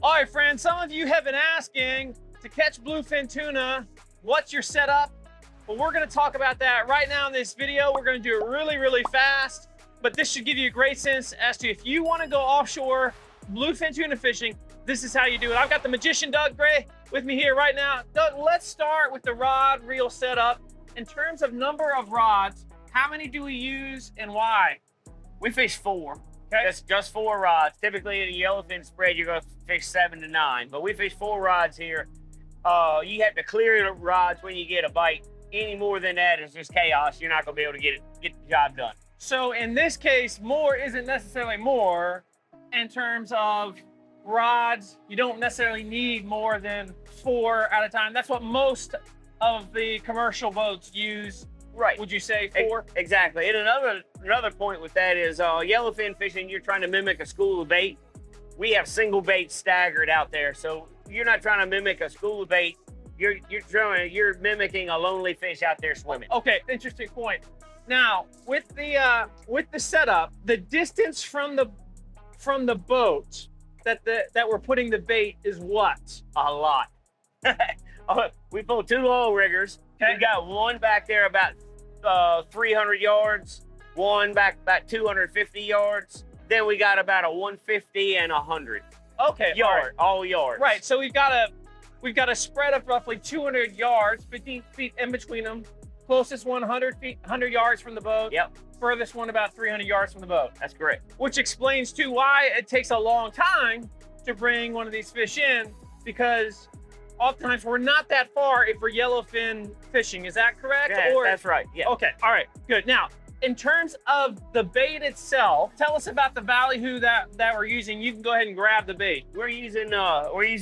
All right, friends, some of you have been asking to catch bluefin tuna, what's your setup? Well, we're gonna talk about that right now in this video. We're gonna do it really, really fast, but this should give you a great sense as to if you wanna go offshore bluefin tuna fishing, this is how you do it. I've got the magician Doug Gray with me here right now. Doug, let's start with the rod reel setup. In terms of number of rods, how many do we use and why? We fish 4. Okay. That's just 4 rods. Typically in a yellowfin spread, you're gonna fish 7 to 9, but we fish 4 rods here. You have to clear the rods when you get a bite. Any more than that is just chaos. You're not gonna be able to get the job done. So in this case, more isn't necessarily more in terms of rods. You don't necessarily need more than 4 at a time. That's what most of the commercial boats use. Right. Would you say 4? Exactly. And another point with that is yellowfin fishing, you're trying to mimic a school of bait. We have single bait staggered out there. So you're not trying to mimic a school of bait. You're mimicking a lonely fish out there swimming. Okay, interesting point. Now, with the setup, the distance from the boat that we're putting the bait is what? A lot. We pull 2 oil riggers. Okay. We've got one back there about 300 yards, one back about 250 yards. Then we got about a 150 and 100. Okay, All yards. Right, so we've got a spread of roughly 200 yards, 15 feet in between them. Closest one 100 yards from the boat. Yep. Furthest one about 300 yards from the boat. That's correct. Which explains too why it takes a long time to bring one of these fish in, because oftentimes we're not that far if we're yellowfin fishing. Is that correct? Yeah, that's right. Yeah. Okay. All right. Good. Now, in terms of the bait itself, tell us about the ballyhoo that we're using. You can go ahead and grab the bait. We're using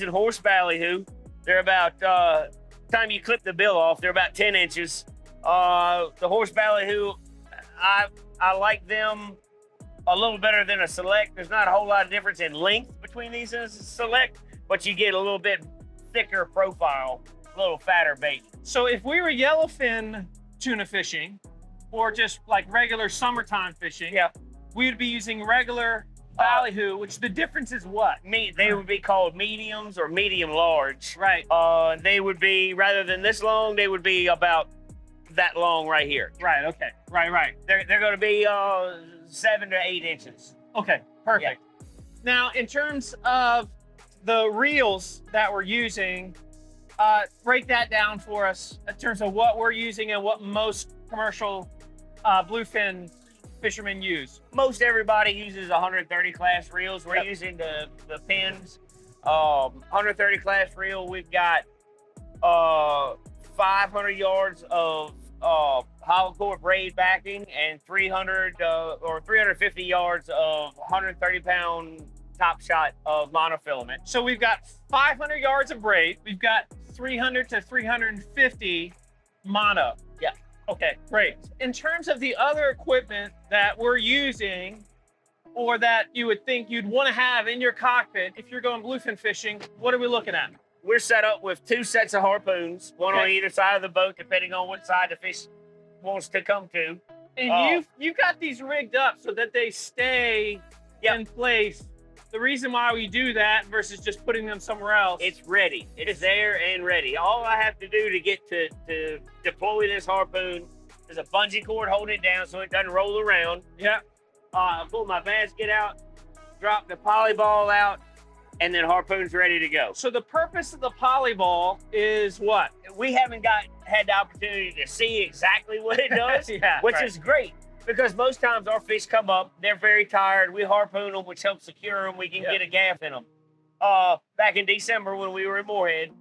horse ballyhoo. They're about time you clip the bill off, they're about 10 inches. The horse ballyhoo, I like them a little better than a select. There's not a whole lot of difference in length between these and a select, but you get a little bit thicker profile, a little fatter bait. So if we were yellowfin tuna fishing, or just like regular summertime fishing, yeah, we would be using regular ballyhoo, which the difference is what? They would be called mediums or medium large. Right. They would be, rather than this long, they would be about that long right here. Right, okay. Right. They're going to be 7 to 8 inches. Okay, perfect. Yeah. Now, in terms of the reels that we're using, break that down for us in terms of what we're using and what most commercial bluefin fishermen use. Most everybody uses 130 class reels. We're using the pins. 130 class reel, we've got 500 yards of hollow core braid backing and 300 or 350 yards of 130-pound top shot of monofilament. So we've got 500 yards of braid. We've got 300 to 350 mono. Yeah. Okay, great. In terms of the other equipment that we're using, or that you would think you'd want to have in your cockpit if you're going bluefin fishing, what are we looking at? We're set up with 2 sets of harpoons, one on either side of the boat, depending on what side the fish wants to come to. And you've got these rigged up so that they stay in place. The reason why we do that versus just putting them somewhere else. It's ready. It's there and ready. All I have to do to get to deploy this harpoon is a bungee cord holding it down so it doesn't roll around. Yeah. Pull my basket out, drop the poly ball out, and then harpoon's ready to go. So the purpose of the poly ball is what? We haven't had the opportunity to see exactly what it does, which is great. Because most times our fish come up, they're very tired. We harpoon them, which helps secure them. We can get a gaff in them. Back in December when we were in Moorhead,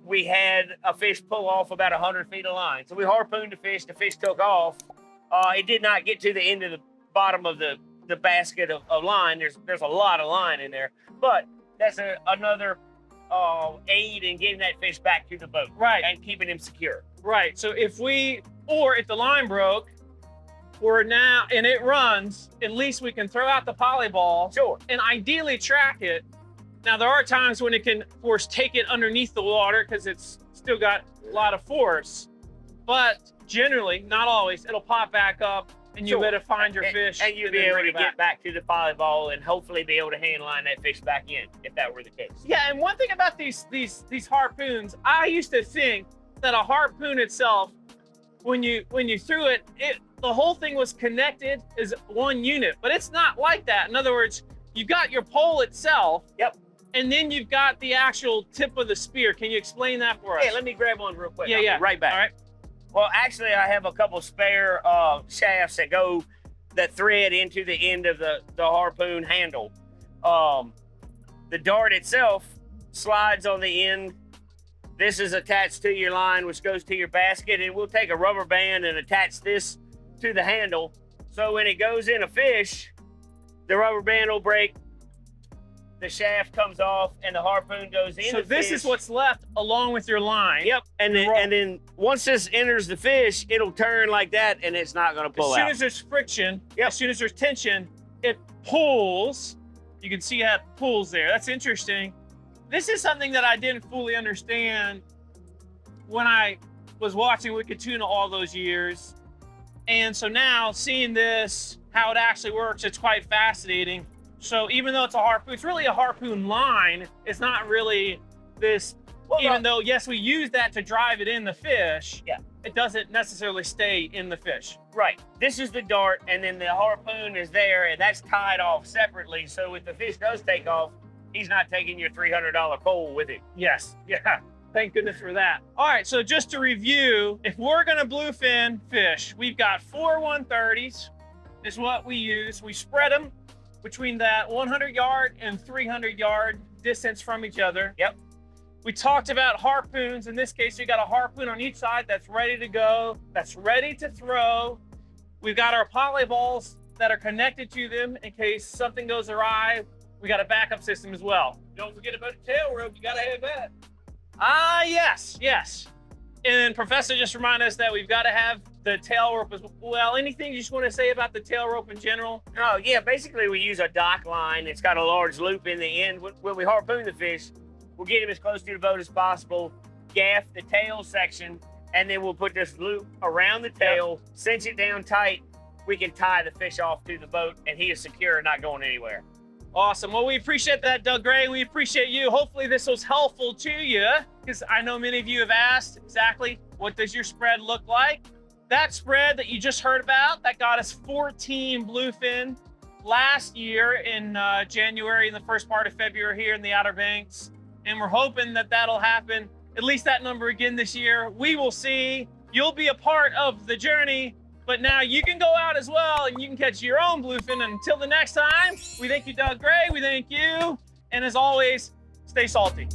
we had a fish pull off about 100 feet of line. So we harpooned the fish took off. It did not get to the end of the bottom of the basket of line. There's a lot of line in there. But that's another aid in getting that fish back to the boat. Right. And keeping him secure. Right. So if the line broke, and it runs, at least we can throw out the poly ball. Sure. And ideally track it. Now, there are times when it can, of course, take it underneath the water because it's still got a lot of force. But generally, not always, it'll pop back up and you let it find your fish. And you'll be able to get back to the volleyball and hopefully be able to hand line that fish back in, if that were the case. Yeah, and one thing about these harpoons, I used to think that a harpoon itself, when you threw it, the whole thing was connected as one unit, but it's not like that. In other words, you've got your pole itself. Yep. And then you've got the actual tip of the spear. Can you explain that for us? Yeah, let me grab one real quick. Yeah, I'll yeah. be right back. All right. Well, actually, I have a couple spare shafts that thread into the end of the harpoon handle. The dart itself slides on the end. This is attached to your line, which goes to your basket, and we'll take a rubber band and attach this to the handle. So when it goes in a fish, the rubber band will break, the shaft comes off, and the harpoon goes in. So this is what's left along with your line. Yep, and then once this enters the fish, it'll turn like that, and it's not going to pull out. As soon as there's friction, yep. As soon as there's tension, it pulls. You can see how it pulls there. That's interesting. This is something that I didn't fully understand when I was watching Wicked Tuna all those years. And so now seeing this, how it actually works, it's quite fascinating. So even though it's a harpoon, it's really a harpoon line. It's not really this, even though, yes, we use that to drive it in the fish, yeah, it doesn't necessarily stay in the fish. Right. This is the dart, and then the harpoon is there, and that's tied off separately. So if the fish does take off, he's not taking your $300 pole with him. Yes. Yeah. Thank goodness for that. All right. So just to review, if we're going to bluefin fish, we've got 4 130s is what we use. We spread them between that 100-yard and 300-yard distance from each other. Yep. We talked about harpoons. In this case, we got a harpoon on each side that's ready to go, that's ready to throw. We've got our poly balls that are connected to them in case something goes awry. We got a backup system as well. Don't forget about the tail rope. You gotta have that. Ah, yes, yes. And then Professor just reminded us that we've got to have the tail rope as well. Anything you just want to say about the tail rope in general? Oh, yeah. Basically, we use a dock line. It's got a large loop in the end. When we harpoon the fish, we'll get him as close to the boat as possible, gaff the tail section, and then we'll put this loop around the tail, cinch it down tight. We can tie the fish off to the boat, and he is secure and not going anywhere. Awesome. Well, we appreciate that, Doug Gray. We appreciate you. Hopefully this was helpful to you, because I know many of you have asked exactly what does your spread look like. That spread that you just heard about, that got us 14 bluefin last year in January and the first part of February here in the Outer Banks. And we're hoping that that'll happen, at least that number again this year. We will see. You'll be a part of the journey. But now you can go out as well and you can catch your own bluefin. And until the next time, we thank you, Doug Gray. We thank you. And as always, stay salty.